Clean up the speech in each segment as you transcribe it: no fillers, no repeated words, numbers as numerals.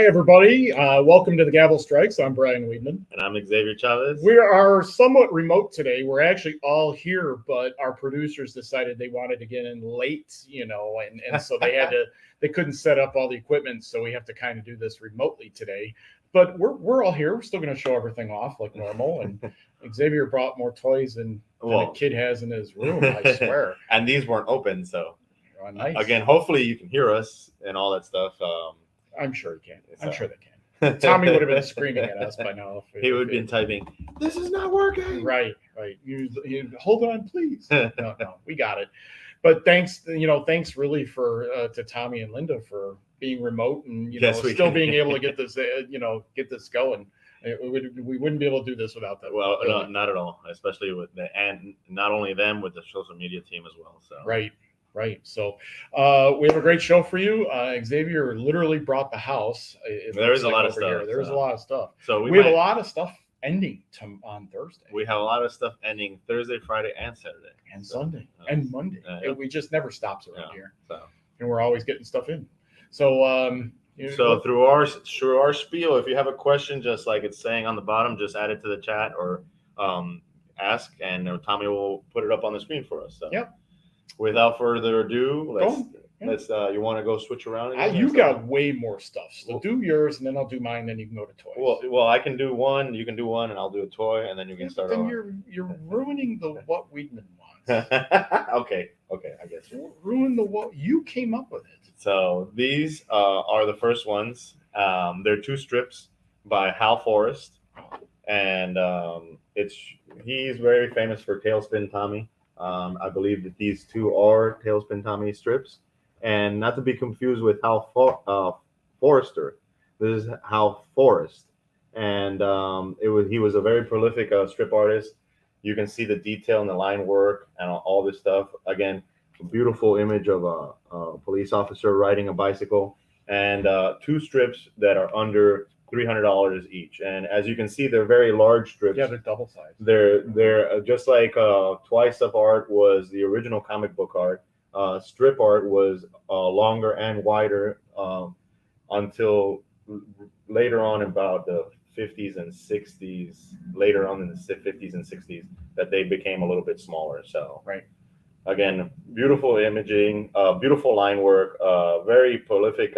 Hi, everybody. Welcome to the Gavel Strikes. I'm Brian Wiedman. And I'm Xavier Chavez. We are somewhat remote today. We're actually all here, but our producers decided they wanted to get in late, and so they couldn't set up all the equipment, so we have to kind of do this remotely today. But we're all here. We're still going to show everything off like normal. And Xavier brought more toys than a kid has in his room, I swear. And these weren't open, so nice. Again, hopefully you can hear us and all that stuff. I'm sure he can. I'm sure they can. Tommy would have been screaming at us by now. He would have been typing, "This is not working." Right. You hold on, please. No, we got it. But thanks really to Tommy and Linda for being remote and still being able to get this get this going. We wouldn't be able to do this without them. Well, really. No, not at all. Especially and not only them, with the social media team as well. So Right. So we have a great show for you. Xavier literally brought the house. There is a lot of stuff. Here. There's a lot of stuff. So we have a lot of stuff ending on Thursday. We have a lot of stuff ending Thursday, Friday, and Saturday. And Sunday. And Monday. Yep. We just never stops around here. So. And we're always getting stuff in. So through our spiel, if you have a question, just like it's saying on the bottom, just add it to the chat or ask, and Tommy will put it up on the screen for us. So. Yep. Without further ado, let's you want to go switch around again? You got way more stuff. So do yours, and then I'll do mine. Then you can go to toys. Well, I can do one. You can do one, and I'll do a toy, and then you can start. Then you're ruining the what Wiedman wants. Okay, I guess you ruin the what you came up with it. So these are the first ones. They're 2 strips by Hal Forrest, and he's very famous for Tailspin Tommy. I believe that these 2 are Tailspin Tommy strips, and not to be confused with Hal Forrester. This is Hal Forrest, and he was a very prolific strip artist. You can see the detail in the line work and all this stuff. Again, a beautiful image of a police officer riding a bicycle, and 2 strips that are under $300 each, and as you can see, they're very large strips. Yeah, they're double sized. They're just like Twice Up art was the original comic book art. Strip art was longer and wider until later on, about the 50s and 60s. Later on in the 50s and 60s, that they became a little bit smaller. So again, beautiful imaging, beautiful line work, very prolific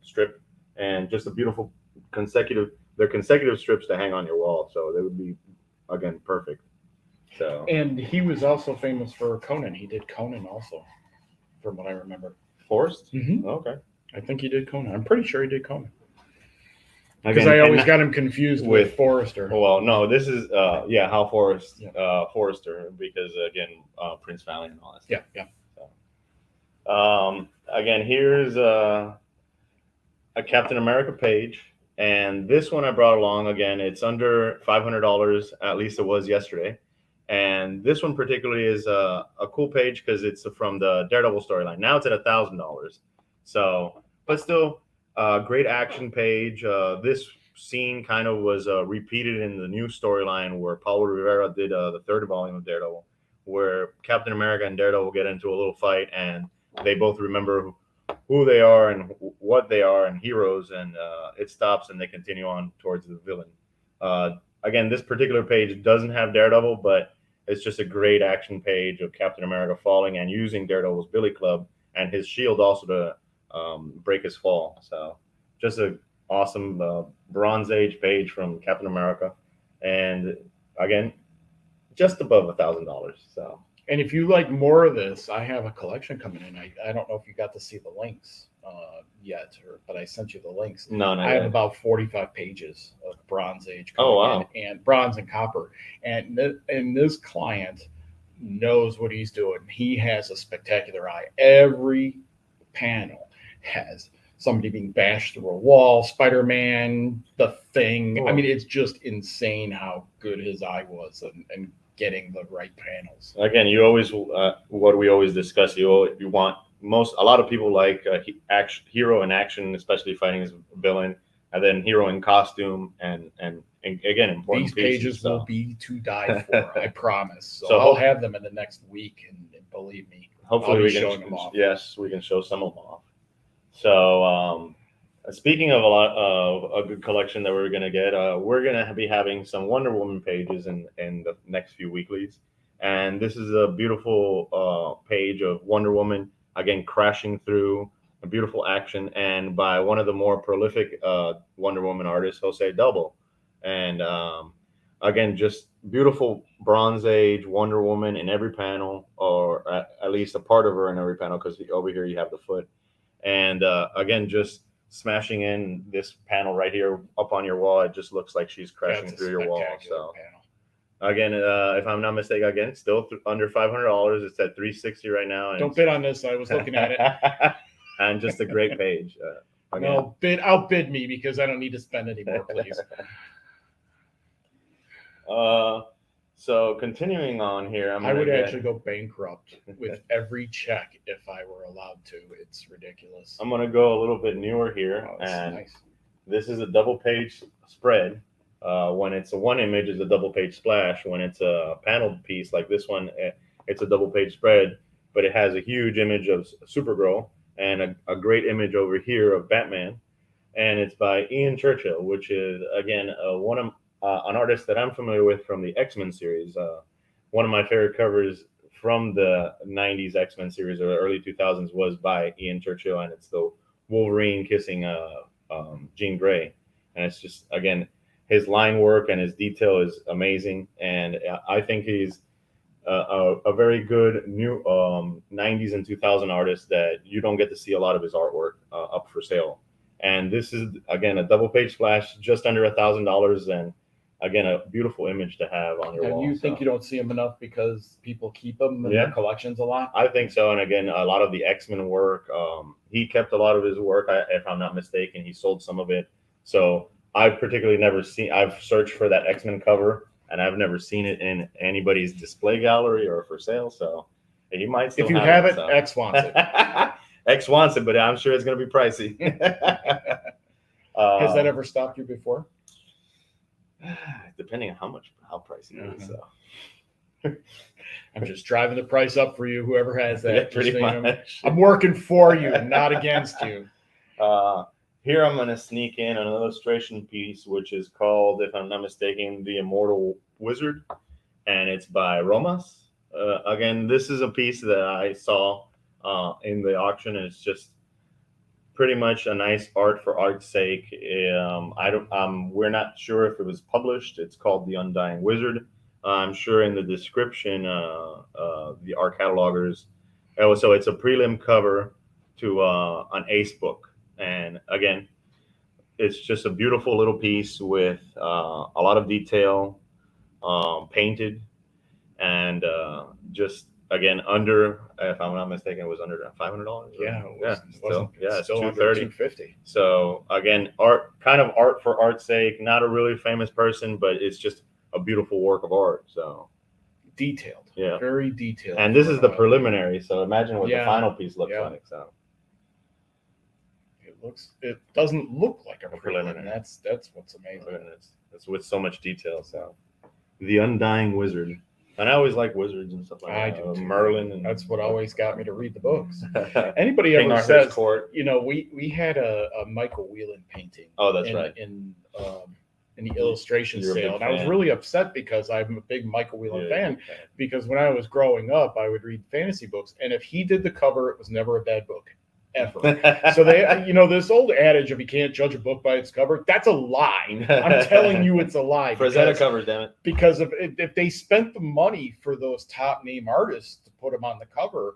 strip, and just a beautiful consecutive strips to hang on your wall, so they would be again perfect. So, and he was also famous for Conan. He did Conan also, from what I remember. Forrest? Mm-hmm. Okay, I think he did Conan. I'm pretty sure he did Conan, because I always got him confused with Forrester. Well, no, this is Hal Forrest, Forrester, because again, Prince Valley and all that stuff. Yeah. So, again, here's a Captain America page. And this one I brought along, again, it's under $500, at least it was yesterday. And this one particularly is a cool page because it's from the Daredevil storyline. Now it's at $1,000. So, but still, great action page. This scene kind of was repeated in the new storyline where Paulo Rivera did the 3rd volume of Daredevil, where Captain America and Daredevil get into a little fight, and they both remember who they are and what they are, and heroes, and it stops and they continue on towards the villain. Again, this particular page doesn't have Daredevil, but it's just a great action page of Captain America falling and using Daredevil's billy club and his shield also to break his fall. So just an awesome Bronze Age page from Captain America, and again, just above $1,000. So. And if you like more of this, I have a collection coming in. I don't know if you got to see the links yet, but I sent you the links. No, I have about 45 pages of Bronze Age. Oh, wow. And bronze and copper. And this client knows what he's doing. He has a spectacular eye. Every panel has somebody being bashed through a wall, Spider-Man, the Thing. Oh. I mean, it's just insane how good his eye was and getting the right panels. Again, you always what we always discuss. You want a lot of people like hero in action, especially fighting as a villain, and then hero in costume, and again, important. These pages will be to die for. I promise. So I'll have them in the next week, and believe me, hopefully we can showing them off. Yes, we can show some of them off. So Speaking of a good collection that we're gonna get, we're gonna be having some Wonder Woman pages in the next few weeklies, and this is a beautiful page of Wonder Woman again crashing through a beautiful action, and by one of the more prolific Wonder Woman artists, Jose Double, and again just beautiful Bronze Age Wonder Woman in every panel, or at least a part of her in every panel, because over here you have the foot, and again just smashing in this panel right here up on your wall. It just looks like she's crashing through your wall. So panel. again, if I'm not mistaken, again, still under $500. It's at 360 right now. And Don't bid on this. I was looking at it. And just a great page. No, outbid me because I don't need to spend any more, please. So continuing on here, I would actually go bankrupt with every check if I were allowed to. It's ridiculous. I'm gonna go a little bit newer here, and nice. This is a double page spread. When it's a one image, it's a double page splash. When it's a paneled piece like this one, it's a double page spread, but it has a huge image of Supergirl and a great image over here of Batman, and it's by Ian Churchill, which is again one of an artist that I'm familiar with from the X-Men series. One of my favorite covers from the 90s X-Men series or early 2000s was by Ian Churchill, and it's the Wolverine kissing Jean Grey. And it's just, again, his line work and his detail is amazing. And I think he's a very good new 90s and 2000 artist that you don't get to see a lot of his artwork up for sale. And this is, again, a double page splash, just under $1,000, and again, a beautiful image to have on your wall. And you think you don't see them enough because people keep them in their collections a lot? I think so. And again, a lot of the X-Men work, he kept a lot of his work, if I'm not mistaken. He sold some of it. So I've particularly never seen, I've searched for that X-Men cover, and I've never seen it in anybody's display gallery or for sale. So he might still if you have it, X wants it. X wants it, but I'm sure it's going to be pricey. Has that ever stopped you before? Depending on how pricey it is. So. I'm just driving the price up for you, whoever has that. Yeah, pretty much. I'm working for you, not against you. Here I'm going to sneak in an illustration piece, which is called, if I'm not mistaken, The Immortal Wizard, and it's by Romas. Again, this is a piece that I saw in the auction, and it's just pretty much a nice art for art's sake. We're not sure if it was published. It's called The Undying Wizard. I'm sure in the description, the art catalogers. So it's a prelim cover to an Ace book, and again, it's just a beautiful little piece with a lot of detail, painted, and just. Again, under, if I'm not mistaken, it was under $500. Yeah, it's still $230, $250. So again, art for art's sake. Not a really famous person, but it's just a beautiful work of art. So detailed, yeah, very detailed. And this is the preliminary. So imagine what the final piece looks like. So it doesn't look like a preliminary. That's what's amazing. It's with so much detail. So The Undying Wizard. And I always like wizards and stuff like that. I do too. Merlin, and that's what always got me to read the books. Anybody ever says, we had a Michael Whelan painting. Oh, that's right. In the illustration sale, and I was really upset because I'm a big Michael Whelan fan. Because when I was growing up, I would read fantasy books, and if he did the cover, it was never a bad book. Ever. So they, this old adage of you can't judge a book by its cover, that's a lie. I'm telling you, it's a lie. Frazetta covers, damn it. Because if they spent the money for those top name artists to put them on the cover,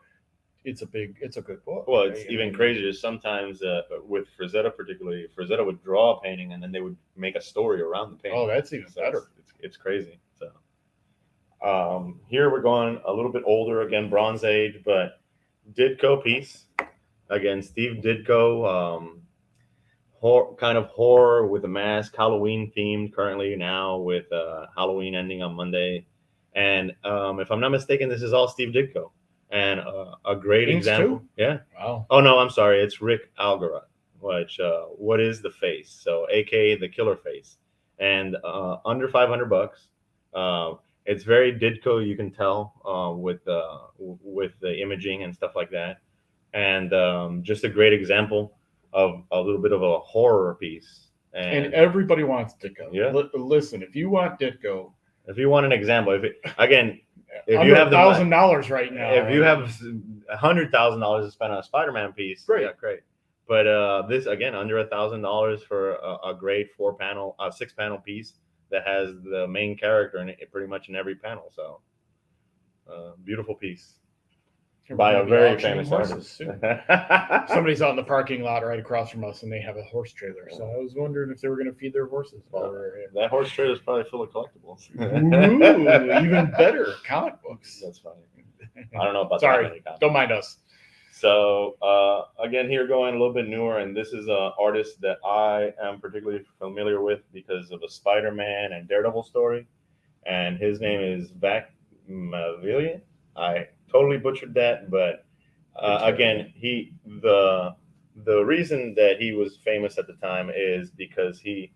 it's a good book. Well, it's even crazier. Sometimes with Frazetta particularly, Frazetta would draw a painting and then they would make a story around the painting. Oh, that's even better. It's crazy. So here we're going a little bit older, again, Bronze Age, but Ditko piece. Again, Steve Ditko, kind of horror with a mask, Halloween themed currently now with Halloween ending on Monday. And if I'm not mistaken, this is all Steve Ditko. And a great example. Too? Yeah. Wow. Oh, no, I'm sorry. It's Rick Algarat, which what is the face? So AKA the killer face. And under $500. It's very Ditko, you can tell, with the imaging and stuff like that. And just a great example of a little bit of a horror piece. And everybody wants Ditko. Yeah. Listen, if you want Ditko, if you want an example, if you under have $1,000 right now, if you have $100,000 to spend on a Spider-Man piece, Great. yeah, great. But this again, under $1,000 for a great 6-panel piece that has the main character in it pretty much in every panel. So, beautiful piece by a very famous artist. Somebody's out in the parking lot right across from us, and they have a horse trailer. So I was wondering if they were going to feed their horses while we were here. That horse trailer is probably full of collectibles. Ooh, even better, comic books. That's funny. I don't know about Sorry, that many comics. Don't mind us. So again, here going a little bit newer, and this is an artist that I am particularly familiar with because of a Spider-Man and Daredevil story, and his name is Gavel. I totally butchered that, but again, the reason that he was famous at the time is because he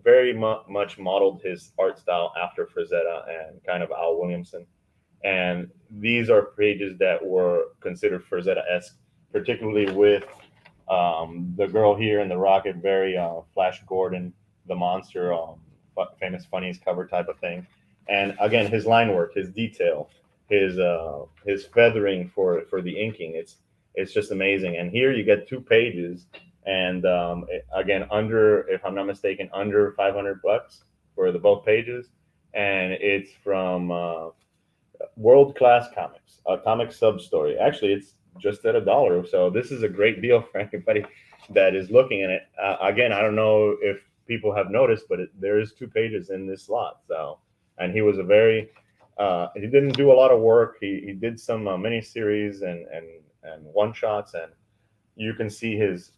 very much modeled his art style after Frazetta and kind of Al Williamson. And these are pages that were considered Frazetta-esque, particularly with the girl here in the Rocket, very Flash Gordon, the monster, famous funnies cover type of thing. And again, his line work, his detail, his feathering for the inking, it's just amazing. And here you get 2 pages, and again, if I'm not mistaken, under $500 for both pages, and it's from World Class Comics, a comic sub story. Actually, it's just at $1. So this is a great deal for anybody that is looking at it. Again, I don't know if people have noticed, but there is 2 pages in this slot. So, and he was he didn't do a lot of work. He did some miniseries and one shots, and you can see he's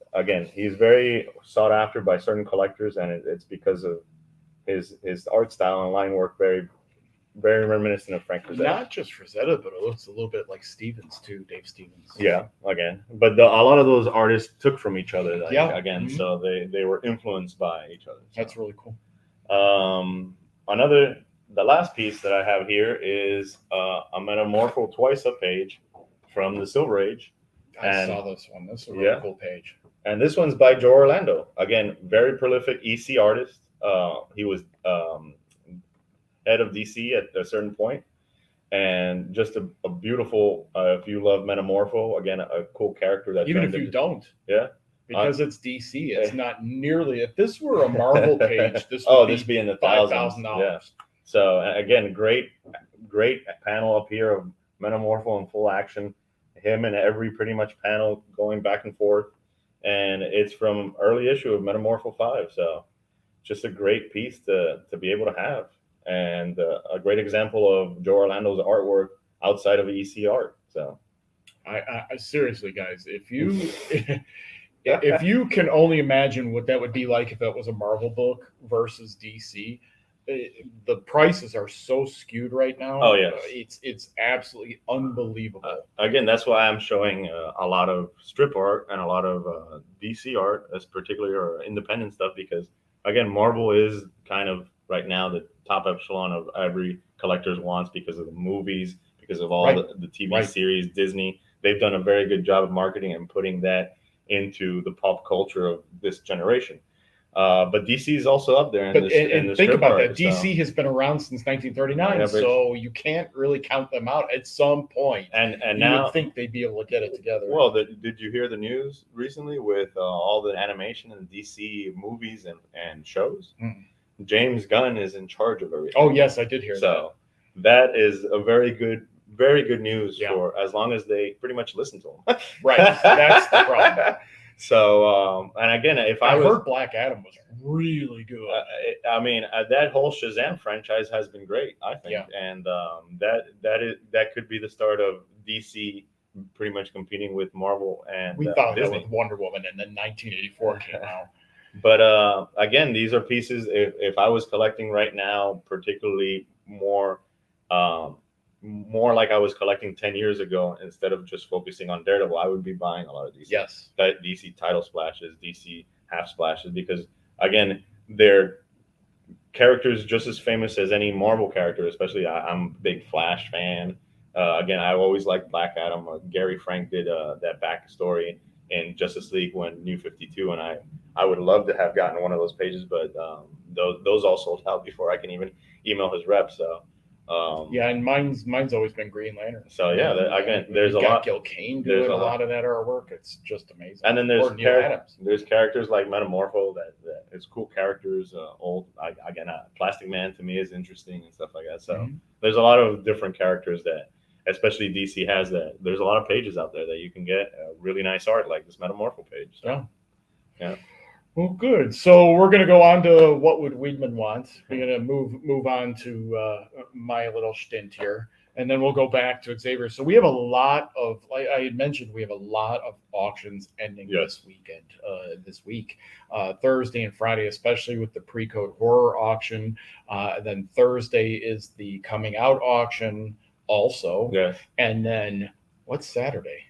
very sought after by certain collectors, and it's because of his art style and line work, very very reminiscent of Frank Frazetta. Not just Frazetta, but it looks a little bit like Stevens too, Dave Stevens. Yeah, again, but a lot of those artists took from each other. Again, Mm-hmm. So they were influenced by each other. So. That's really cool. The last piece that I have here is a Metamorpho twice a page from the Silver Age. I saw this one. This is a really cool page. And this one's by Joe Orlando. Again, very prolific EC artist. He was head of DC at a certain point, and just a beautiful. If you love Metamorpho, again, a cool character that. Even if you don't, because it's DC, it's not nearly. If this were a Marvel page, this would be in the $5,000. Yeah. So again, great panel up here of Metamorpho in full action. Him in every pretty much panel going back and forth, and it's from early issue of Metamorpho 5. So just a great piece to be able to have. And a great example of Joe Orlando's artwork outside of EC art. So, I seriously, guys, if you can only imagine what that would be like if it was a Marvel book versus DC, the prices are so skewed right now. Oh yeah, it's absolutely unbelievable. Again, that's why I'm showing a lot of strip art and a lot of DC art, as particularly or independent stuff, because again, Marvel is kind of right now the top echelon of every collector's wants because of the movies, because of all the TV series, Disney. They've done a very good job of marketing and putting that into the pop culture of this generation. But DC is also up there. And think about that. DC has been around since 1939, so you can't really count them out at some point. And you now would think they'd be able to get it together. Well, did you hear the news recently with all the animation and DC movies and shows? Mm. James Gunn is in charge of everything. Oh yes, I did hear that. So that is a very good news for as long as they pretty much listen to him. Right, that's the problem. So, and again, if I heard Black Adam was really good. I mean, that whole Shazam franchise has been great, I think, and that could be the start of DC pretty much competing with Marvel and we thought Disney. That with Wonder Woman, and then 1984 came out. But again, these are pieces. If I was collecting right now, particularly more like I was collecting 10 years ago, instead of just focusing on Daredevil, I would be buying a lot of these. Yes. DC title splashes, DC half splashes, because again, they're characters just as famous as any Marvel character. Especially, I'm a big Flash fan. Again, I always liked Black Adam. Gary Frank did that backstory in Justice League when New 52, and I would love to have gotten one of those pages, but those all sold out before I can even email his rep. So yeah, and mine's always been Green Lantern. So yeah, again, there's a lot. Gil Kane doing a lot of that artwork. It's just amazing. And then there's characters like Metamorpho that is cool characters. Old Plastic Man to me is interesting and stuff like that. So there's a lot of different characters that, especially DC has that. There's a lot of pages out there that you can get really nice art like this Metamorpho page. So, yeah. Well, good. So we're going to go on to what would Wiedman want. We're going to move on to my little stint here, and then we'll go back to Xavier. So we have a lot of, like I had mentioned, we have a lot of auctions ending this weekend, this week, Thursday and Friday, especially with the pre-code horror auction. Then Thursday is the coming out auction also. Yes. And then what's Saturday?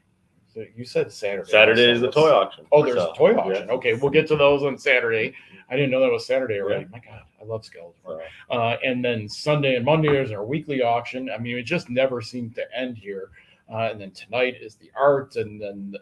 You said Saturday. Saturday is the toy auction. Oh, there's a toy auction. Yeah. Okay, we'll get to those on Saturday. I didn't know that was Saturday already. Yeah. My God, I love Skeletor. And then Sunday and Monday is our weekly auction. I mean, it just never seemed to end here. And then tonight is the art, and then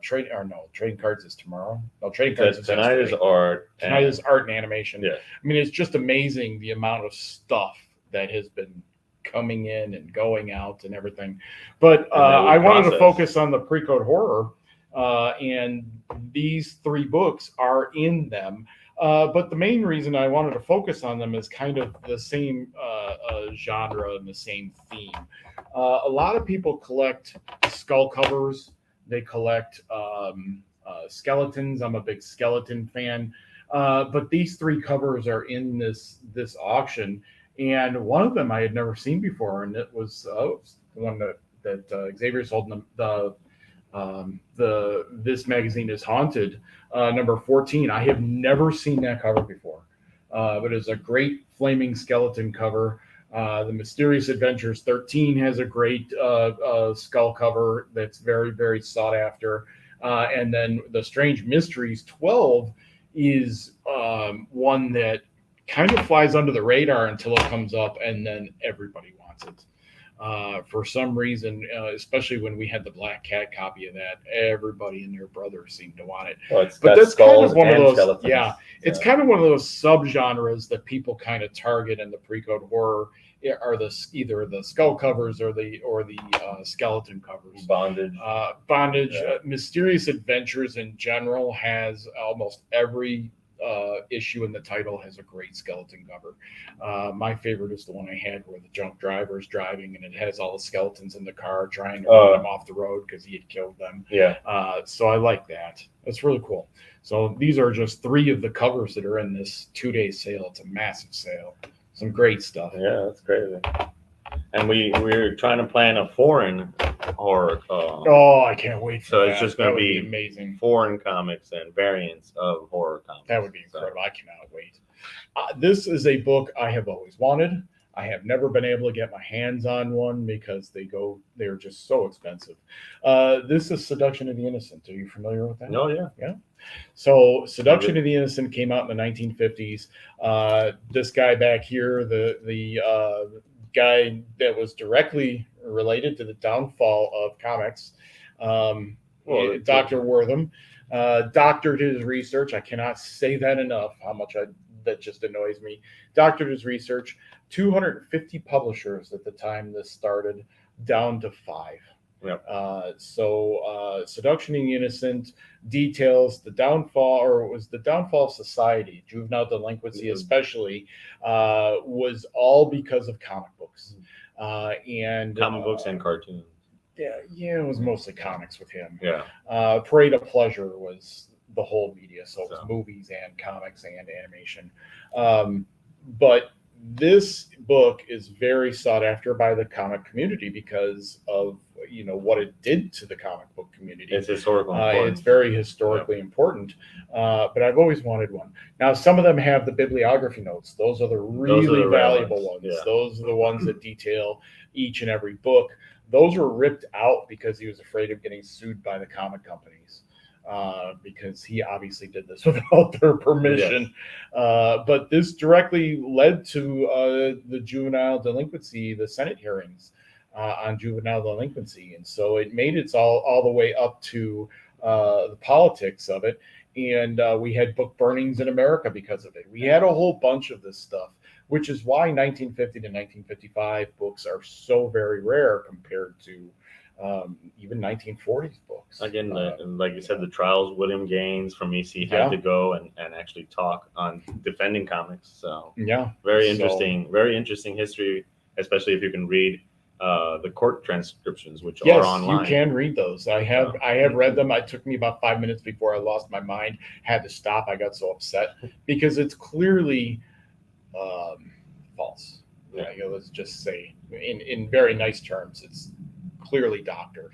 trading cards is tomorrow. No, trading cards is tonight. Is art. Tonight is art and animation. Yeah. I mean, it's just amazing the amount of stuff that has been coming in and going out and everything. But I wanted to focus on the pre-code horror, and these 3 books are in them. But the main reason I wanted to focus on them is kind of the same genre and the same theme. A lot of people collect skull covers. They collect skeletons. I'm a big skeleton fan. But these 3 covers are in this auction. And one of them I had never seen before, and it was the one that Xavier sold them. This magazine is haunted, number 14. I have never seen that cover before, but it's a great flaming skeleton cover. The Mysterious Adventures 13 has a great skull cover that's very, very sought after, and then the Strange Mysteries 12 is one that kind of flies under the radar until it comes up, and then everybody wants it. For some reason, especially when we had the Black Cat copy of that, everybody and their brother seemed to want it. Well, but that's kind of one of those, skeletons. It's kind of one of those subgenres that people kind of target in the pre-code horror. Are either the skull covers or the skeleton covers. Bondage. Mysterious Adventures in general has almost every issue in the title has a great skeleton cover. My favorite is the one I had where the junk driver is driving and it has all the skeletons in the car trying to run them off the road because he had killed them. So I like that. That's really cool. So these are just 3 of the covers that are in this 2-day sale. It's a massive sale. Some great stuff. Yeah, that's crazy. And we're trying to plan a foreign horror. I can't wait for that. So it's just going to be amazing. Foreign comics and variants of horror comics. That would be incredible. I cannot wait. This is a book I have always wanted. I have never been able to get my hands on one because they're just so expensive. This is Seduction of the Innocent. Are you familiar with that? No, yeah. Yeah. So Seduction of the Innocent came out in the 1950s. This guy back here, the guy that was directly related to the downfall of comics, Dr. Wortham, doctored his research. I cannot say that enough, how much that just annoys me. Doctored his research. 250 publishers at the time this started, down to 5. Seduction of the Innocent details the downfall, or it was the downfall of society, juvenile delinquency especially, was all because of comic books. Comic books and cartoons. Yeah, it was mostly comics with him. Yeah. Parade of Pleasure was the whole media, so it was movies and comics and animation. But this book is very sought after by the comic community because of what it did to the comic book community. It's historical. It's very historically important. But I've always wanted one. Now, some of them have the bibliography notes. Those are the really valuable ones. Yeah. Those are the ones that detail each and every book. Those were ripped out because he was afraid of getting sued by the comic companies. Because he obviously did this without their permission. Yes. But this directly led to the juvenile delinquency, the Senate hearings on juvenile delinquency. And so it made it all the way up to the politics of it. And we had book burnings in America because of it. We had a whole bunch of this stuff, which is why 1950 to 1955 books are so very rare compared to even 1940s books. Again, like you said, the trials. William Gaines from EC had Yeah. to go and actually talk on defending comics. So Yeah, very interesting history, especially if you can read the court transcriptions, which yes, are online. you can read those. I have read them. It took me about 5 minutes before I lost my mind. Had to stop. I got so upset because it's clearly false. Yeah. Let's just say, in very nice terms, it's clearly doctored.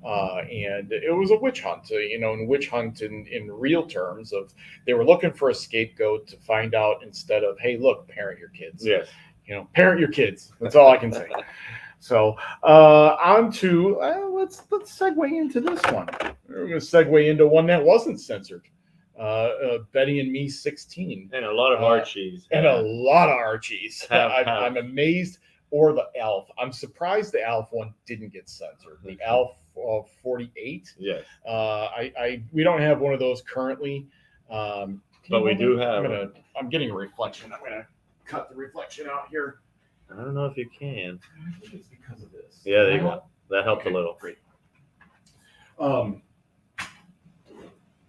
And it was a witch hunt, and witch hunt in real terms of they were looking for a scapegoat to find out instead of, hey, look, parent your kids. Yes. Parent your kids. That's all I can say. So on to let's segue into this one. We're going to segue into one that wasn't censored. Betty and Me 16. And a lot of Archies. And a lot of Archies. I'm amazed. Or the Alf. I'm surprised the Alf one didn't get censored. The Alf 48. Yes. We don't have one of those currently. But we do have. I'm getting a reflection. I'm gonna cut the reflection out here. I don't know if you can. I think it's because of this. Yeah, there you go. That helped a little. Great.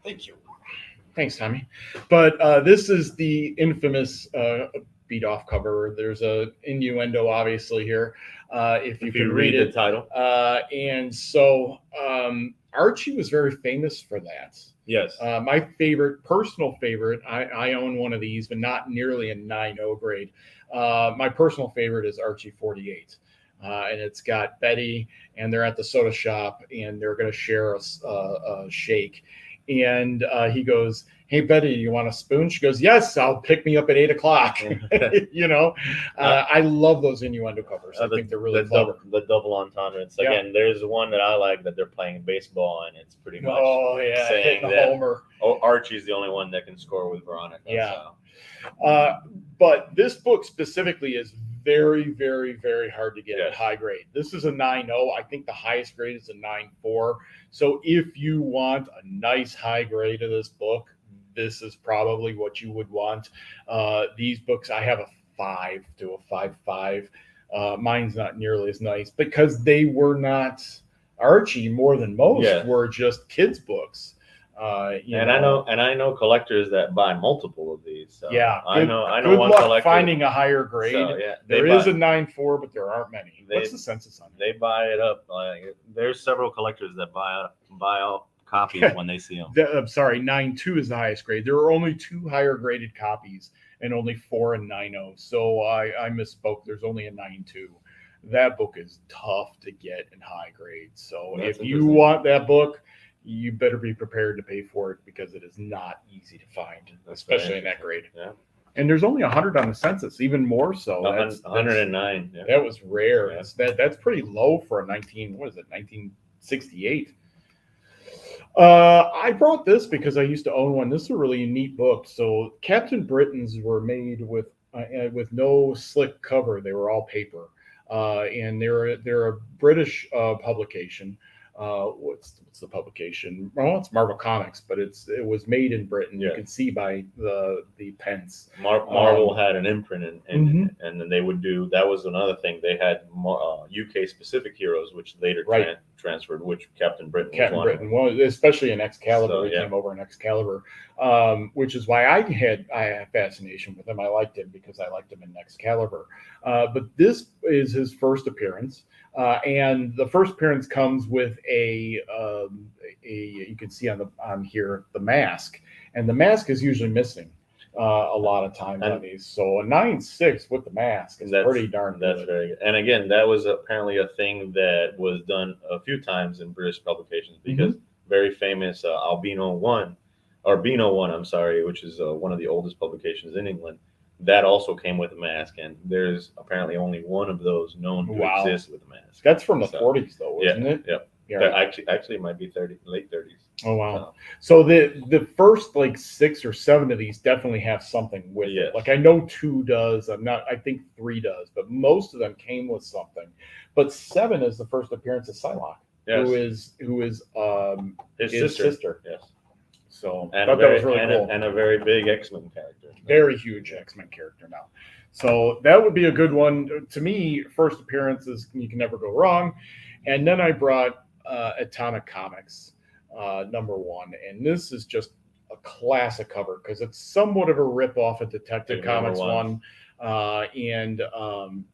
Thank you. Thanks, Tommy. But this is the infamous beat off cover. There's a innuendo obviously here. If you can read the it. title. And so Archie was very famous for that. Yes. My personal favorite, I own one of these, but not nearly a 9.0 grade. My personal favorite is Archie 48. And it's got Betty, and they're at the soda shop, and they're going to share a shake. And he goes, "Hey, Betty, you want a spoon?" She goes, "Yes, I'll pick me up at 8 o'clock." I love those innuendo covers. I think they're really clever. The double entendres. Again, there's one that I like that they're playing baseball, and it's pretty much saying that homer. Archie's the only one that can score with Veronica. Yeah. So. But this book specifically is very, very, very hard to get at high grade. This is a 9.0. I think the highest grade is a 9.4. So if you want a nice high grade of this book, this is probably what you would want. These books, I have a 5 to a 5.5. Mine's not nearly as nice because they were not Archie more than most were just kids books. I know collectors that buy multiple of these. So I know one collector finding a higher grade. So, there is a 9.4, but there aren't many. What's the census on it? They buy it up. There's several collectors that buy all copies when they see them. I'm sorry, 9.2 is the highest grade. There are only 2 higher graded copies and only 4 in 9.0. So I misspoke. There's only a 9.2. That book is tough to get in high grade. So if you want that book, you better be prepared to pay for it because it is not easy to find, especially in that grade. Yeah. And there's only 100 on the census, even more so. 109. That was rare. Yeah. That's pretty low for a 1968. I brought this because I used to own one. This is a really neat book. So Captain Britons were made with no slick cover. They were all paper. And they're a British publication. What's the publication? Well, it's Marvel Comics, but it was made in Britain. You can see by the pens. Marvel had an imprint, and then they would do. That was another thing. They had UK specific heroes, which later transferred. Which Captain Britain was, especially in Excalibur. He came over in Excalibur, which is why I had a fascination with him. I liked him because I liked him in Excalibur. But this is his first appearance. And the first appearance comes with a you can see on here the mask, and the mask is usually missing a lot of times on these. So a 9.6 with the mask is pretty darn good. That's very good. And again, that was apparently a thing that was done a few times in British publications because very famous Albino One, I'm sorry, which is one of the oldest publications in England. That also came with a mask, and there's apparently only one of those known to exist with a mask. That's from the 40s, though, isn't it? Yep. Yeah. Actually, it might be late 30s. Oh wow! So the first 6 or 7 of these definitely have something with it. Like I know 2 does. I think 3 does, but most of them came with something. But 7 is the first appearance of Psylocke. Yes. who is His sister. Yes. So And thought that was really cool. and a very big X-Men character. Very huge X-Men character now. So that would be a good one. To me, first appearances, you can never go wrong. And then I brought Atomic Comics #1. And this is just a classic cover because it's somewhat of a rip-off of Detective Comics 1. And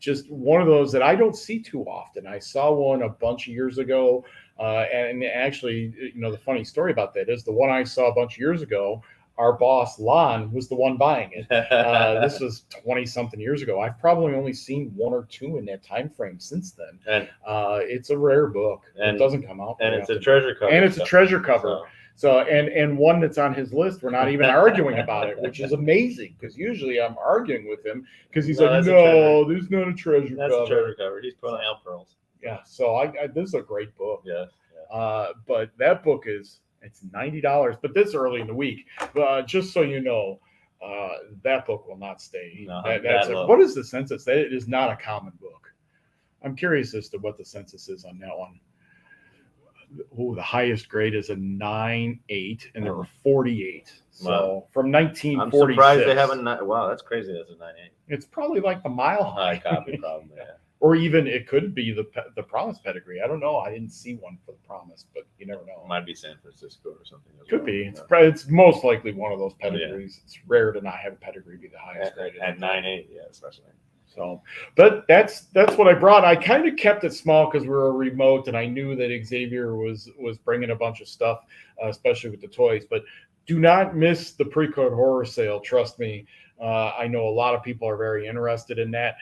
just one of those that I don't see too often. I saw one a bunch of years ago. And actually, the funny story about that is the one I saw a bunch of years ago, our boss Lon was the one buying it. This was 20 something years ago. I've probably only seen one or two in that time frame since then. And it's a rare book. And it doesn't come out. And it's a treasure cover. And it's a treasure cover. So and one that's on his list. We're not even arguing about it, which is amazing because usually I'm arguing with him because he's like, no, there's not a treasure cover. That's a treasure cover. He's pulling out pearls. Yeah. So I this is a great book. Yeah. But that book it's $90, but this early in the week. Just so you know, that book will not stay. No, what is the census? That it is not a common book. I'm curious as to what the census is on that one. Oh, the highest grade is a 9.8, and there were 48. So from 1946. I'm surprised they haven't. Wow, that's crazy. That's a 9.8. It's probably like the Mile High. High copy problem. Yeah. Or even it could be the Promise pedigree. I don't know. I didn't see one for the Promise, but you never know. It might be San Francisco or something. Could be. It's most likely one of those pedigrees. It's rare to not have a pedigree be the highest grade. At 9.8, yeah, especially. So, but that's what I brought. I kind of kept it small because we were remote, and I knew that Xavier was bringing a bunch of stuff, especially with the toys. But do not miss the pre-code horror sale. Trust me. I know a lot of people are very interested in that.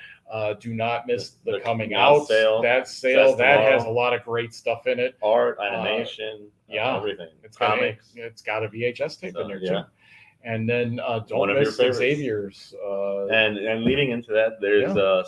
Do not miss the coming out sale. That sale that has a lot of great stuff in it. Art, animation, everything. It's comics. It's got a VHS tape in there too. And then don't miss Xavier's. And leading into that, there's a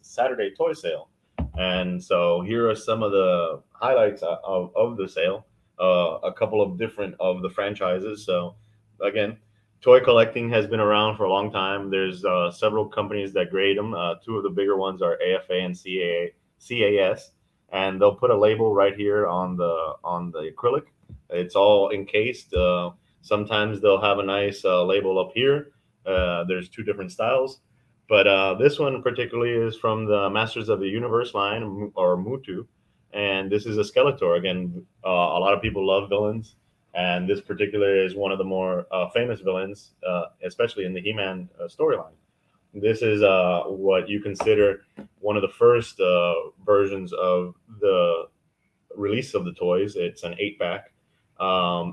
Saturday toy sale. And so here are some of the highlights of the sale. A couple of different of the franchises. So again, toy collecting has been around for a long time. There's several companies that grade them. Two of the bigger ones are AFA and CAS, and they'll put a label right here on the acrylic. It's all encased. Sometimes they'll have a nice label up here. There's two different styles, but this one particularly is from the Masters of the Universe line, or Mutu, and this is a Skeletor. Again, a lot of people love villains. And this particular is one of the more famous villains, especially in the He-Man storyline. This is what you consider one of the first versions of the release of the toys. It's an 8-pack,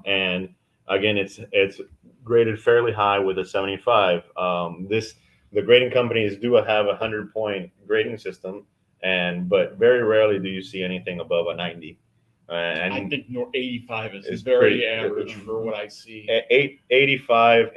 and again, it's graded fairly high with a 75. The grading companies do have a 100-point grading system, but very rarely do you see anything above a 90. And I think 85 is very average for what I see. 85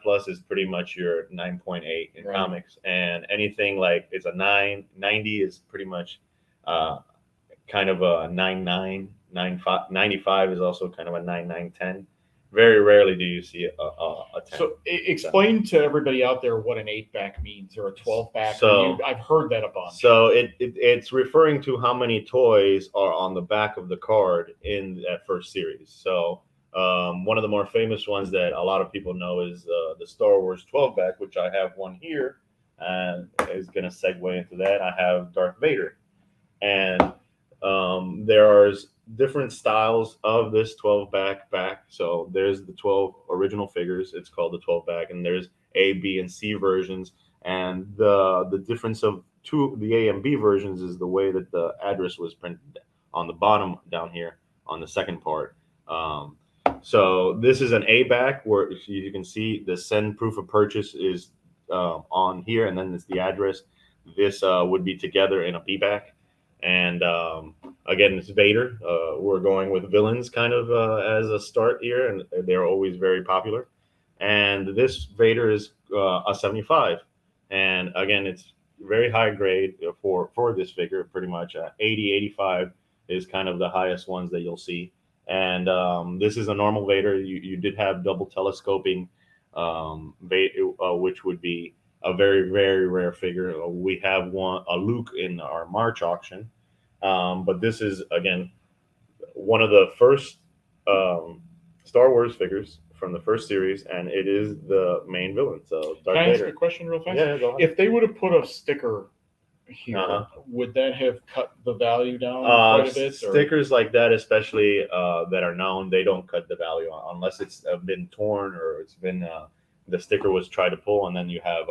plus is pretty much your 9.8 in comics, and anything like it's a 90 is pretty much kind of a 9.9, 9.5. 95 is also kind of a 9.9, 10. Very rarely do you see a 10. So explain to everybody out there what an 8-pack means, or a 12-pack. So I've heard that a bunch. So it's referring to how many toys are on the back of the card in that first series. So one of the more famous ones that a lot of people know is the Star Wars 12-pack, which I have one here, and is going to segue into that. I have Darth Vader, and there are different styles of this 12-pack. So there's the 12 original figures. It's called the 12-pack, and there's A, B, and C versions. And the difference of the A and B versions is the way that the address was printed on the bottom down here on the second part. So this is an A back where you can see the send proof of purchase is on here, and then it's the address. This would be together in a B back. And again, it's Vader. We're going with villains kind of as a start here, and they're always very popular. And this Vader is a 75. And again, it's very high grade for this figure, pretty much. 80, 85 is kind of the highest ones that you'll see. And this is a normal Vader. You did have double telescoping, which would be a very, very rare figure. We have a Luke in our March auction, But this is again one of the first Star Wars figures from the first series, and it is the main villain. So Darth Can I ask Vader. a question real fast? Yeah, go ahead. If they would have put a sticker here, Uh-huh. would that have cut the value down quite a bit? Or? Stickers like that, especially that are known, they don't cut the value unless it's been torn or it's been the sticker was tried to pull, and then you have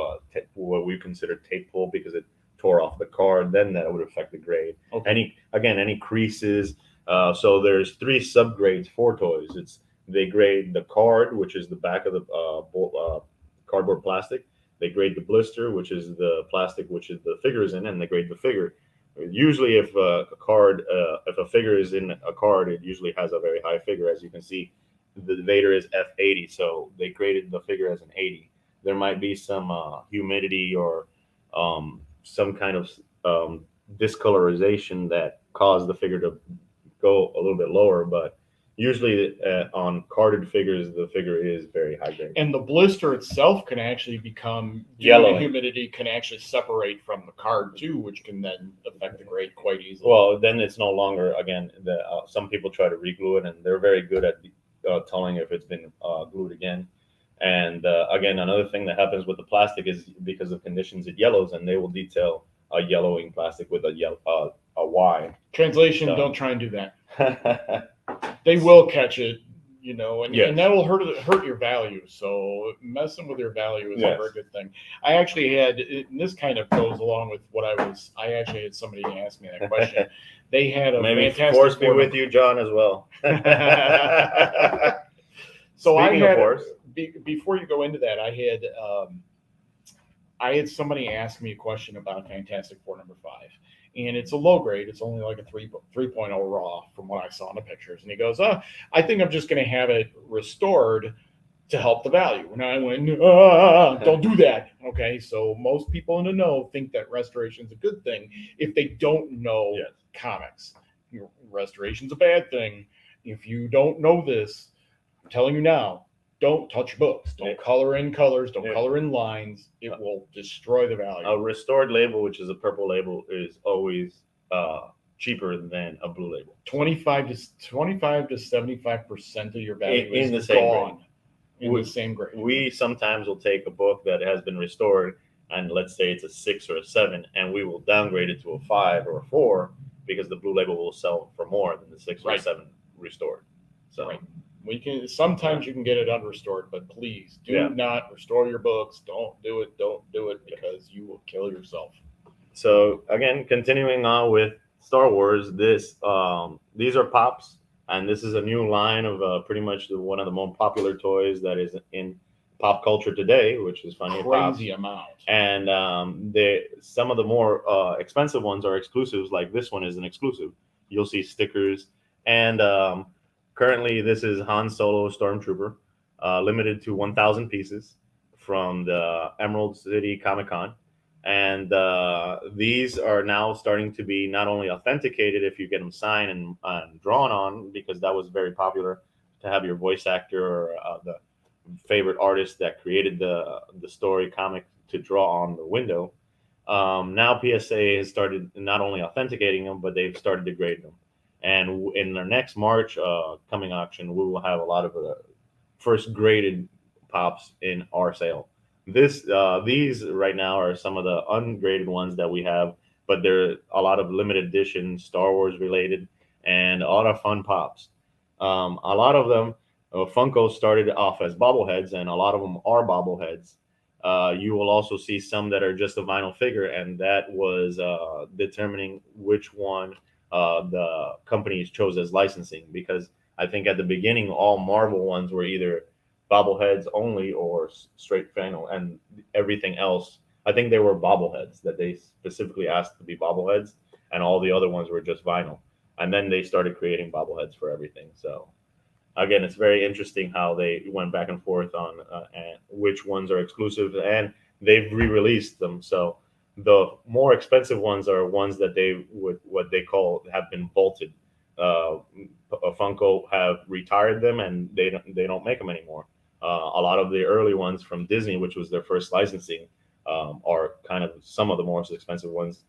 what we consider tape pull because it tore off the card. Then that would affect the grade. Okay. Any creases. So there's three subgrades for toys. They grade the card, which is the back of the cardboard plastic. They grade the blister, which is the plastic, which is the figure is in, and they grade the figure. Usually, if if a figure is in a card, it usually has a very high figure. As you can see, the Vader is F80, so they graded the figure as an 80. There might be some humidity or some kind of discolorization that caused the figure to go a little bit lower, but usually on carded figures, the figure is very high grade. And the blister itself can actually become Yellow. Humidity can actually separate from the card too, which can then affect the grade quite easily. Well, then it's no longer again. Some people try to re-glue it, and they're very good at telling if it's been glued again. And again, another thing that happens with the plastic is because of conditions, it yellows, and they will detail a yellowing plastic with a Y. Translation: So. Don't try and do that. They will catch it, and, Yes. and that will hurt your value. So messing with your value is Yes. a very good thing. I actually had, and this kind of goes along with what I actually had somebody ask me that question. They had a Maybe fantastic force me with you, John, as well. So Speaking of force, before you go into that, I had somebody ask me a question about a Fantastic Four number 5. And it's a low grade. It's only like a 3.0 raw from what I saw in the pictures. And he goes, I think I'm just going to have it restored to help the value. And I went, don't do that. Okay, so most people in the know think that restoration is a good thing if they don't know comics. Restoration's a bad thing. If you don't know this, I'm telling you now, don't touch books. Don't color in colors. Don't color in lines. It will destroy the value. A restored label, which is a purple label, is always cheaper than a blue label. 25 to 75% of your value in is the same gone grade. in the same grade. We sometimes will take a book that has been restored, and let's say it's a 6 or a 7, and we will downgrade it to a 5 or a 4 because the blue label will sell for more than the 6 or 7 restored. So. Right. Sometimes you can get it unrestored, but please do not restore your books. Don't do it because you will kill yourself. So again, continuing on with Star Wars, these are pops, and this is a new line of pretty much one of the most popular toys that is in pop culture today, which is funny. Crazy amount. And some of the more expensive ones are exclusives. Like this one is an exclusive. You'll see stickers and. Currently, this is Han Solo Stormtrooper, limited to 1,000 pieces from the Emerald City Comic-Con. And these are now starting to be not only authenticated if you get them signed and drawn on, because that was very popular to have your voice actor or the favorite artist that created the story comic to draw on the window. Now PSA has started not only authenticating them, but they've started to grade them. And in the next March coming auction, we will have a lot of first graded pops in our sale. These right now are some of the ungraded ones that we have, but they're a lot of limited edition Star Wars related and a lot of fun pops. A lot of them, Funko started off as bobbleheads, and a lot of them are bobbleheads. You will also see some that are just a vinyl figure, and that was determining which one the companies chose as licensing, because I think at the beginning all Marvel ones were either bobbleheads only or straight vinyl, and everything else I think they were bobbleheads that they specifically asked to be bobbleheads, and all the other ones were just vinyl, and then they started creating bobbleheads for everything. So again, it's very interesting how they went back and forth on and which ones are exclusive, and they've re-released them. So the more expensive ones are ones that they would what they call have been vaulted. Funko have retired them, and they don't make them anymore. A lot of the early ones from Disney, which was their first licensing, are kind of some of the most expensive ones,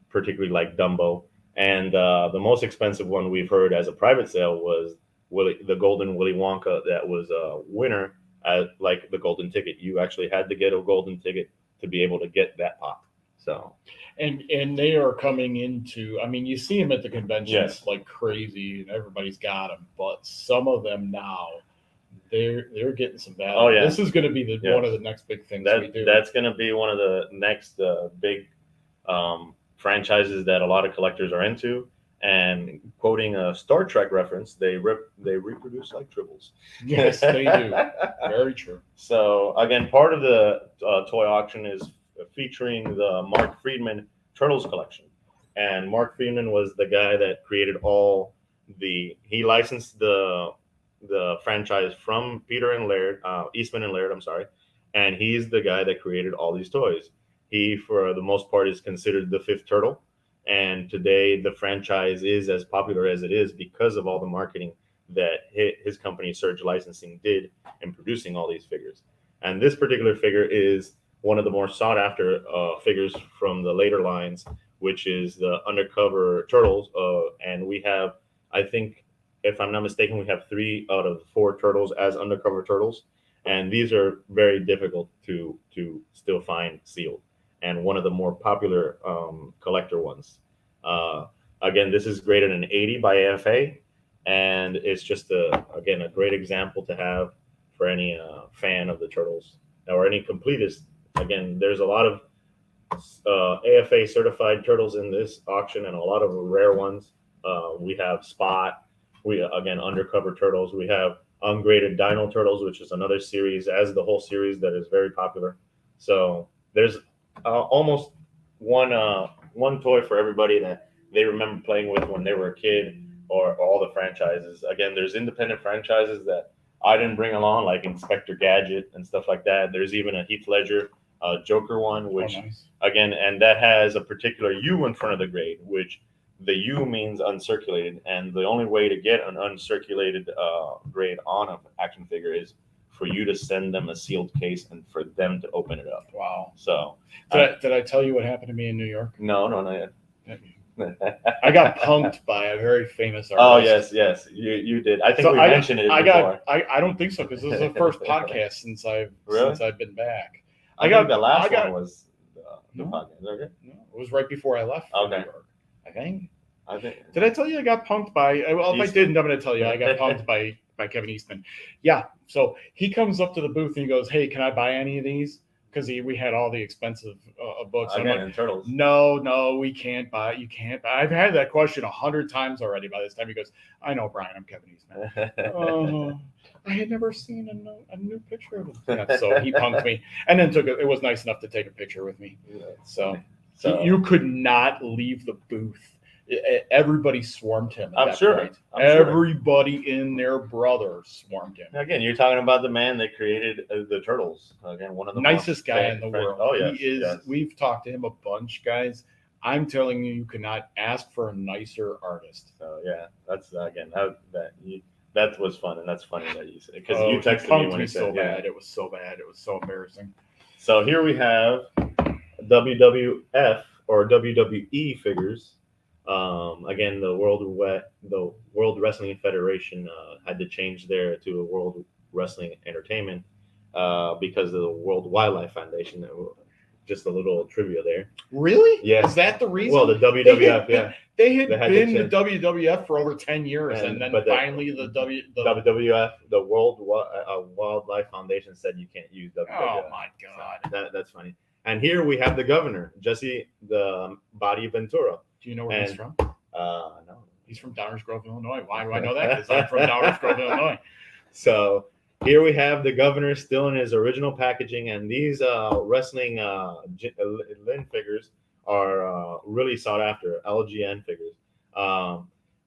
particularly like Dumbo And the most expensive one we've heard as a private sale was the golden Willy Wonka that was a winner at like the golden ticket. You actually had to get a golden ticket to be able to get that pop. So And they are coming into. I mean, you see them at the conventions Yes. like crazy, and everybody's got them. But some of them now, they're getting some value. Oh, yeah. This is going to be Yes. one of the next big things we do. that's going to be one of the next big franchises that a lot of collectors are into. And quoting a Star Trek reference, they reproduce like tribbles. Yes, they do. Very true. So again, part of the toy auction is featuring the Mark Friedman Turtles collection, and Mark Friedman was the guy that created all the. He licensed the franchise from Peter and Laird, Eastman and Laird. I'm sorry, and he's the guy that created all these toys. He, for the most part, is considered the fifth turtle, and today the franchise is as popular as it is because of all the marketing that his company Surge Licensing did in producing all these figures. And this particular figure is one of the more sought after figures from the later lines, which is the Undercover Turtles. And we have, I think, if I'm not mistaken, we have 3 out of 4 turtles as Undercover Turtles. And these are very difficult to still find sealed. And one of the more popular collector ones. Again, this is graded an 80 by AFA. And it's just a great example to have for any fan of the turtles or any completist. Again, there's a lot of AFA certified turtles in this auction and a lot of rare ones. We have Spot, Undercover Turtles. We have Ungraded Dino Turtles, which is another series, as the whole series that is very popular. So there's almost one toy for everybody that they remember playing with when they were a kid, or all the franchises. Again, there's independent franchises that I didn't bring along, like Inspector Gadget and stuff like that. There's even a Heath Ledger Joker one, which nice. Again, and that has a particular U in front of the grade, which the U means uncirculated, and the only way to get an uncirculated grade on an action figure is for you to send them a sealed case and for them to open it up. Wow. So Did I tell you what happened to me in New York? No, not yet. I got punked by a very famous artist. Oh yes, you did. I think we mentioned it before. I don't think so, because this is the first podcast since I've been back. I think the last one was the No. podcast. Okay. No, it was right before I left for Okay. New York. I think. Did Did I tell you I got punked by? Well, if I Eastman. didn't, I'm going to tell you I got punked by Kevin Eastman. Yeah. So he comes up to the booth and he goes, "Hey, can I buy any of these?" Because we had all the expensive books. I'm Again, like, in Turtles. no, we can't buy. You can't buy. I've had that question 100 times already. By this time, he goes, "I know, Brian. I'm Kevin Eastman." I had never seen a new picture of him. Yeah, so he punked me, and then it was nice enough to take a picture with me. So you could not leave the booth. Everybody swarmed him. At I'm that sure. point. I'm sure. Everybody and their brother swarmed him. Again, you're talking about the man that created the Turtles. Again, one of the Nicest guy in the world. Oh yes, he is. yes. We've talked to him a bunch, guys. I'm telling you, you cannot ask for a nicer artist. So yeah, that's again that was fun, and that's funny that you said, because Oh, you he texted me punked when me you said so yeah. bad. It was so bad. It was so embarrassing. So here we have WWF or WWE figures. Again, the World Wrestling Federation had to change to a World Wrestling Entertainment because of the World Wildlife Foundation. Just a little trivia there. Really? Yeah. Is that the reason? Well, the WWF, They had They had been to the WWF for over 10 years, and then finally the WWF, the World Wildlife Foundation, said you can't use WWF. Oh my God. So that's funny. And here we have the governor, Jesse the Body Ventura. Do you know where he's from? No. He's from Downers Grove, Illinois. Why do I know that? Because I'm from Downers Grove, Illinois. So here we have the governor still in his original packaging, and these wrestling Lin figures are really sought after. LGN figures.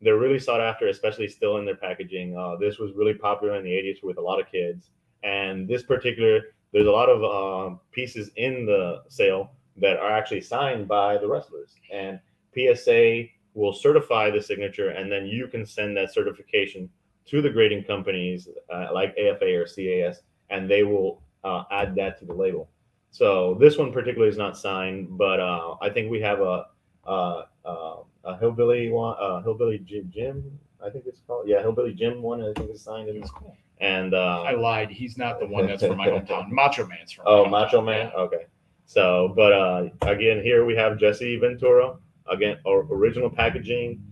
They're really sought after, especially still in their packaging. This was really popular in the 80s with a lot of kids. And this particular, there's a lot of pieces in the sale that are actually signed by the wrestlers. And PSA will certify the signature, and then you can send that certification to the grading companies like AFA or CAS, and they will add that to the label. So this one particularly is not signed, but I think we have a a Hillbilly one, Hillbilly Jim, I think it's called. Yeah, Hillbilly Jim one, I think it's signed in. That's cool. And I lied. He's not the one that's from my hometown. Macho Man's from my oh, hometown. Macho Man. Yeah. Okay. So, but again, here we have Jesse Ventura. Again, original packaging.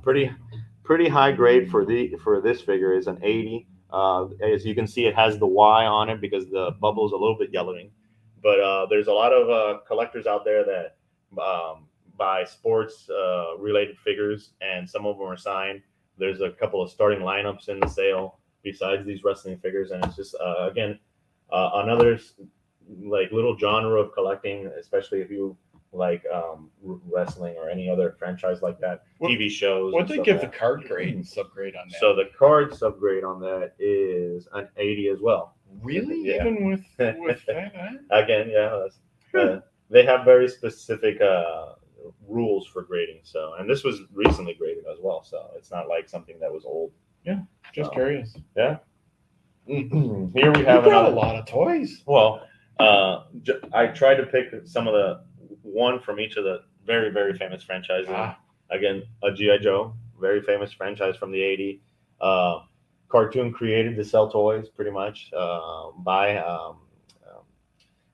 Pretty high grade for this figure is an 80. As you can see, it has the Y on it because the bubble's a little bit yellowing. But there's a lot of collectors out there that buy sports related figures, and some of them are signed. There's a couple of starting lineups in the sale besides these wrestling figures, and it's just again another like little genre of collecting, especially if you like wrestling or any other franchise like that, TV shows. What they give the card grade and subgrade on that? So the card subgrade on that is an 80 as well. Really? Yeah. Even with that? Huh? Again, yeah, they have very specific rules for grading. So, and this was recently graded as well, so it's not like something that was old. Yeah, just curious. Yeah. Here we You have brought another. a lot of toys. Well, I tried to pick some of the one from each of the very, very famous franchises. Again, a G.I. Joe, very famous franchise from the 80s. Cartoon created to sell toys pretty much by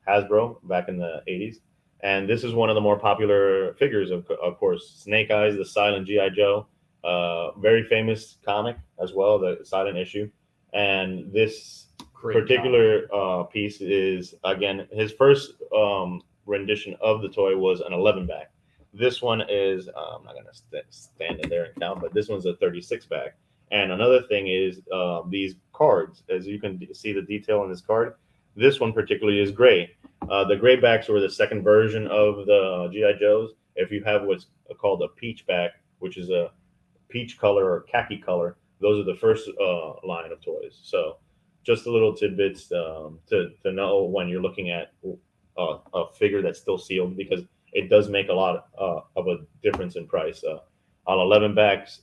Hasbro back in the 80s. And this is one of the more popular figures, of course. Snake Eyes, the silent G.I. Joe. Very famous comic as well, the silent issue. And this particular piece is, again, his first rendition of the toy was an 11 back. This one is, I'm not going to stand in there and count, but this one's a 36 back. And another thing is these cards, as you can see the detail on this card, this one particularly is gray. The gray backs were the second version of the G.I. Joes. If you have what's called a peach back, which is a peach color or khaki color, those are the first line of toys. So just a little tidbits to know when you're looking at a figure that's still sealed, because it does make a lot of a difference in price. On 11 backs,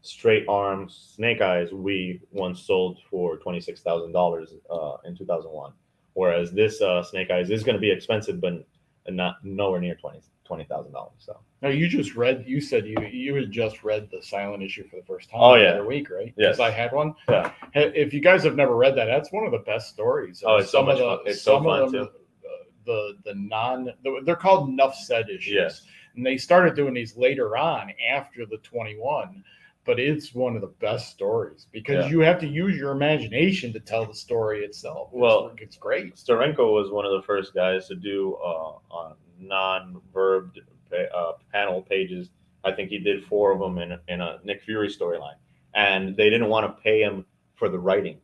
straight arms, Snake Eyes, we once sold for $26,000 in 2001. Whereas this Snake Eyes is going to be expensive, but not nowhere near $20,000. So now you said you had just read the silent issue for the first time the other week, right? Yes, I had one. Yeah. If you guys have never read that, that's one of the best stories. Oh, it's so much fun. It's so fun too. They're called Nuff Said issues. Yes. And they started doing these later on after the 21. But it's one of the best stories because you have to use your imagination to tell the story itself. It's great. Steranko was one of the first guys to do non-verbed panel pages. I think he did 4 of them in a Nick Fury storyline, and they didn't want to pay him for the writing.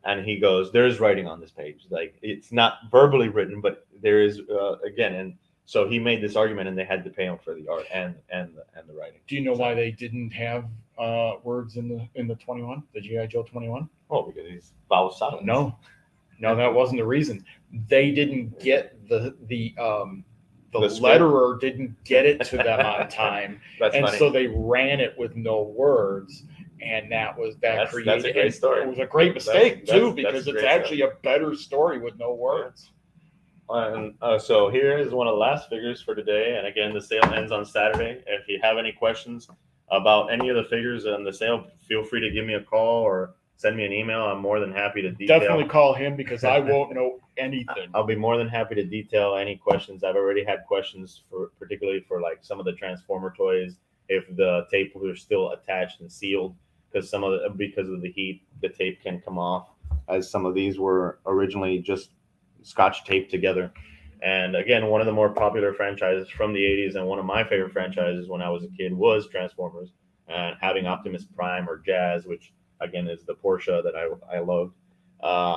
And he goes, "There's writing on this page. Like, it's not verbally written, but there is again." And so he made this argument, and they had to pay him for the art and the writing. Do you know why they didn't have words in the 21, the G.I. Joe 21? Oh, because he's vowel silence. No, that wasn't the reason. They didn't get the letterer didn't get it to them on time, and funny. So they ran it with no words, and created. That's a great story. It was a great mistake too, because it's actually a better story with no words. And so here is one of the last figures for today. And again, the sale ends on Saturday. If you have any questions about any of the figures on the sale, feel free to give me a call or send me an email. I'm more than happy to detail. Definitely call him because I won't know anything. I'll be more than happy to detail any questions. I've already had questions particularly for like some of the Transformer toys, if the tape was still attached and sealed, because because of the heat, the tape can come off, as some of these were originally just Scotch taped together. And again, one of the more popular franchises from the 80s, and one of my favorite franchises when I was a kid, was Transformers. And having Optimus Prime or Jazz, which again is the Porsche that I loved.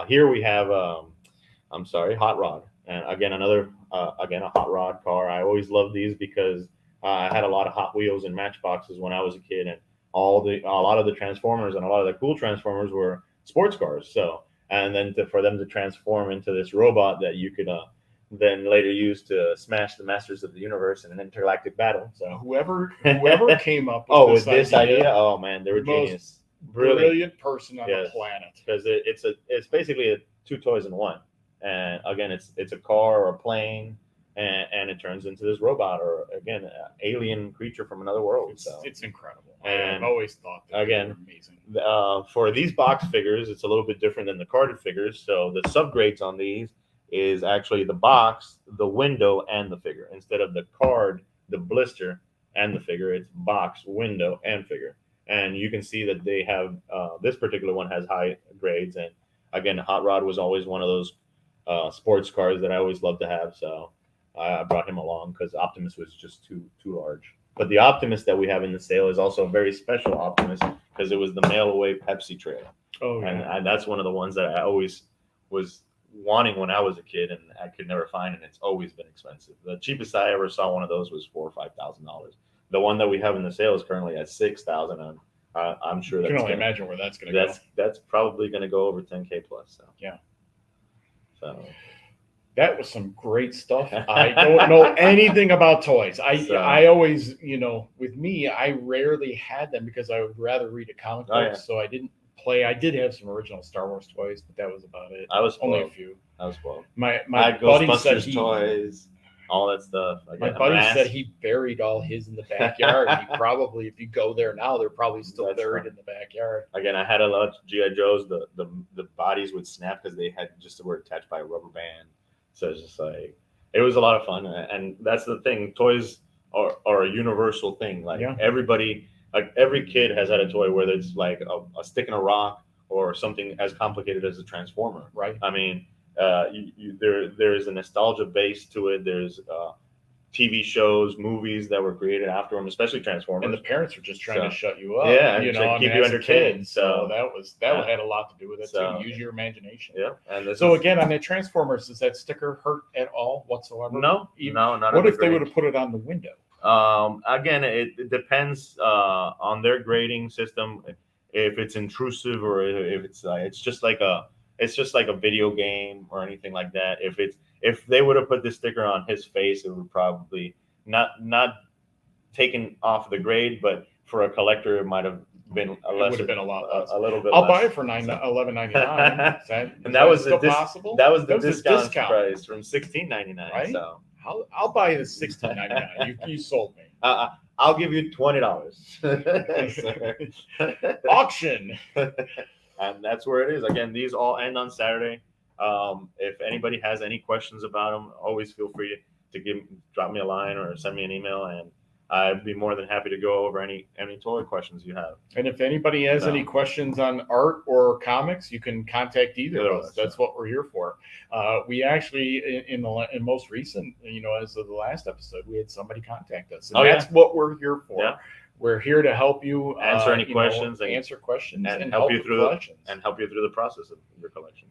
Here we have Hot Rod, and again a Hot Rod car. I always loved these because I had a lot of Hot Wheels and Matchboxes when I was a kid, and a lot of the Transformers and a lot of the cool Transformers were sports cars. So, and then for them to transform into this robot that you could then later use to smash the Masters of the Universe in an intergalactic battle. So whoever came up with this idea, oh man, they were genius. Brilliant person on the planet. Because it's basically 2 toys in one. And again, it's a car or a plane, and it turns into this robot or again alien creature from another world. It's incredible. And I've always thought that again, they were amazing. For these box figures, it's a little bit different than the carded figures. So the subgrades on these is actually the box, the window, and the figure. Instead of the card, the blister, and the figure, it's box, window, and figure. And you can see that they have this particular one has high grades. And again, Hot Rod was always one of those sports cars that I always loved to have. So I brought him along because Optimus was just too large. But the Optimus that we have in the sale is also a very special Optimus because it was the mail away Pepsi trailer. Oh, yeah. And that's one of the ones that I always was wanting when I was a kid and I could never find, and it's always been expensive. The cheapest I ever saw one of those was $4,000 or $5,000. The one that we have in the sale is currently at $6,000. I'm sure you can only imagine where that's going to go. That's probably going to go over 10K plus. So yeah. So that was some great stuff. I don't know anything about toys. I always, with me, I rarely had them because I would rather read a comic book. Yeah. So I didn't play. I did have some original Star Wars toys, but that was about it. I was only a few. I was spoiled. My buddy Ghostbusters said toys, all that stuff. My buddy said he buried all his in the backyard. He probably, if you go there now, they're probably still buried in the backyard. Again, I had a lot of GI Joes. The bodies would snap because they were attached by a rubber band. So it's just like it was a lot of fun, and that's the thing. Toys are a universal thing. Like everybody, like every kid has had a toy, whether it's like a stick and a rock or something as complicated as a transformer. Right. I mean, there is a nostalgia base to it. There's TV shows, movies that were created after them, especially Transformers. And the parents are just trying to shut you up. Yeah, keep you entertained. So that had a lot to do with it too. Use your imagination. Yeah. And again, on the Transformers, does that sticker hurt at all whatsoever? No, not. What if they would have put it on the window? Again, it depends on their grading system. If it's intrusive or if it's just like a video game or anything like that. If they would have put this sticker on his face, it would probably not taken off the grade, but for a collector, it might have been a lot less. I'll buy it for $11.99. And that was possible. That was the discount price from $16.99. Right? So I'll buy it at $16.99. You sold me. I'll give you $20. Auction. And that's where it is. Again, these all end on Saturday. If anybody has any questions about them, always feel free to drop me a line or send me an email, and I'd be more than happy to go over any toy questions you have. And if anybody has any questions on art or comics, you can contact either of us. That's what we're here for. We actually, in most recent, as of the last episode, we had somebody contact us. And that's what we're here for. Yeah. We're here to help you answer any questions, answer questions, and help you through the process of your collection.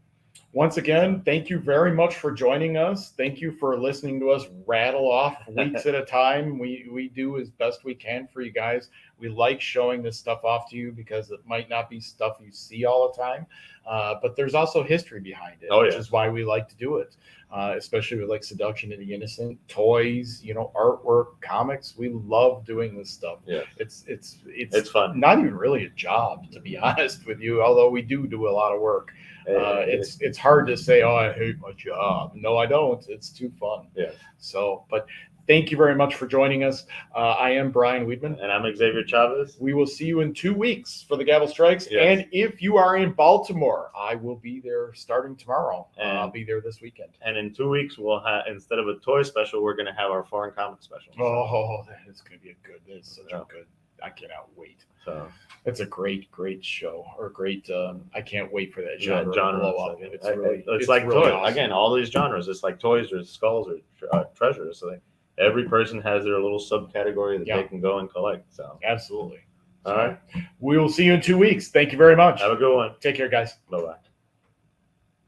Once again, thank you very much for joining us. Thank you for listening to us rattle off weeks at a time. We do as best we can for you guys. We like showing this stuff off to you because it might not be stuff you see all the time, but there's also history behind it, which is why we like to do it, especially with like Seduction of the Innocent, toys, artwork, comics. We love doing this stuff. Yeah, it's fun. Not even really a job, to be honest with you, although we do a lot of work. It's hard to say, I hate my job. No, I don't. It's too fun. Yeah. So, but thank you very much for joining us. I am Brian Wiedman. And I'm Xavier Chavez. We will see you in 2 weeks for the Gavel Strikes. Yes. And if you are in Baltimore, I will be there starting tomorrow. And I'll be there this weekend. And in 2 weeks, we'll have, instead of a toy special, we're going to have our foreign comic special. Oh, that is going to be that is such a good. I cannot wait. So it's a great show or great. I can't wait for that genre to blow up. It's like really toys. Awesome. Again, all these genres. It's like toys or skulls or treasures. So every person has their little subcategory that they can go and collect. So absolutely. All right. We will see you in 2 weeks. Thank you very much. Have a good one. Take care, guys. Bye-bye.